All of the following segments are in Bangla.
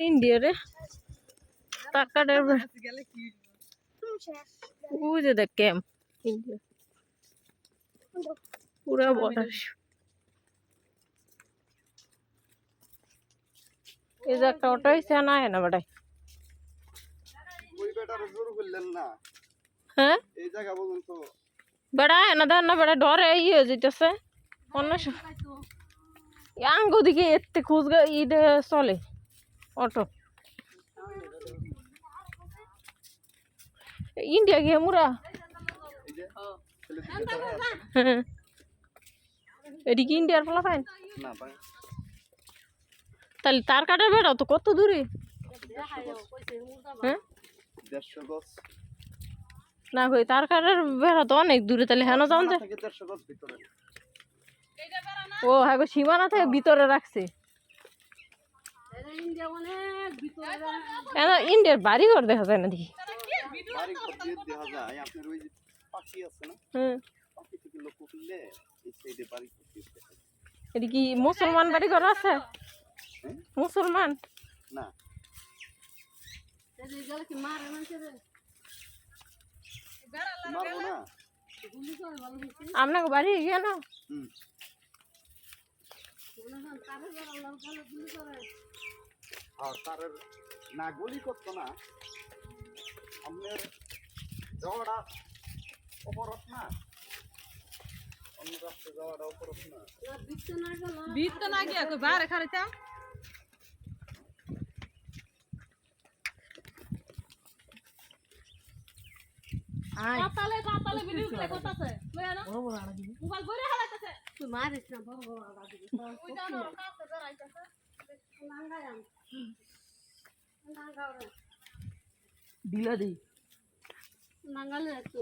ইন্ডিয়া রে টাকাটা বুঝে দেখ ক্যাম্প ইন্ডিয়া পুরা বর্ডার এই যে একটা অটো হয়েছে না না বেটাই হ্যাঁ বেড়া না দেন না বেড়া ডরে ইয়ে যেতেছে অন্য আঙ্গো দিকে এতে খুঁজ ঈদে চলে অটো ইন্ডিয়া গিয়ে মুরা হ্যাঁ এটি কি ইন্ডিয়ার ফলা ফাইন তাহলে তার কাটার বেড়া তো কত দূরে হ্যাঁ না কই তার কাটার বেড়া তো অনেক দূরে তাহলে হেন যাও ও হ্যাঁ সীমানা থেকে ভিতরে রাখছে ইন্ডিয়ার বাড়ি ঘর দেখা যায় না দেখি এটা কি মুসলমান বাড়ি ঘর আছে মুসলমান না আপনাকে বাড়ি গিয়ে না না গুলি করতো না আপনার যাওয়াটা অপরাধ না অন্য রাস্তায় যাওয়াটা অপরাধ না বিট তো না গিয়া কই বাইরে খাইতাম কাতালে কাতালে ভিডিও করে করতেছে লয়া না মোবাইল বইরে হালাইতেছে তুই মারিস না বড় বড় আদা দিবি ওই জানো কাছে বেরাইতেছে নাঙ্গায়াম নাঙ্গাওরে দিলা দি নাঙ্গালে একটু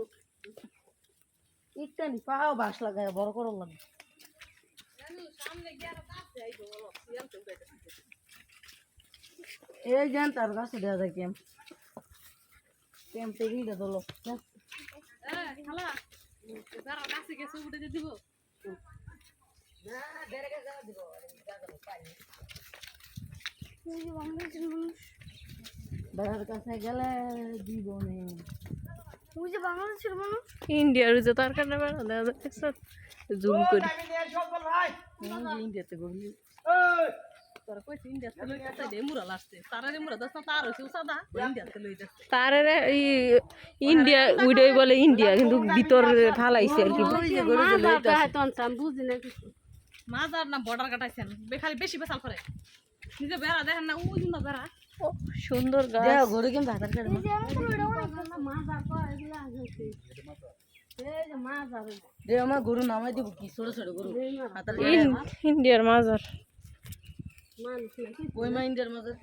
ইটটা নি পাও বাস লাগায় বড় করল লাগে জানি সামনে গিয়ে আর কাছে আইবো বলো সিয়াল তো গাইতেছে এই জান তার কাছে দেয়া যায় ক্যাম্পে গিয়ে দলো খালা যারা কাছে গেছে উঠে দিব না বেরেকে যাওয়া দিব বেড়ার কাছে গেলে দিব নে ওই যে বাংলাদেশের মানুষ ইন্ডিয়ার যে তার কারণে বেড়া দেওয়া যাচ্ছে জুম করি ইন্ডিয়াতে গলি তোরা কইছিস ইন্ডিয়াতে লইতে দে মুরা লাগছে তারা রে মুরা দস্তা তার হইছে সাদা ইন্ডিয়াতে লইতে তারে ইন্ডিয়া উইডই বলে ইন্ডিয়া কিন্তু ভিতর ফালাইছে আর কি গরে লইতে তখন সাম বুঝি না কিছু মাজার না বর্ডার কাটাইছেন খালি বেশি বেসাল করে নিজে বেড়া দেখেন না ওই না বেড়া সুন্দর গাছ দেও ঘরে কেন ভাতার করে মাজার তো এগুলা আছে এই যে মাজার দে আমার গরু নামাই দিব কি ছোট ছোট গরু ইন্ডিয়ার মাজার মান ওই মা ইন্ডিয়ার মাজার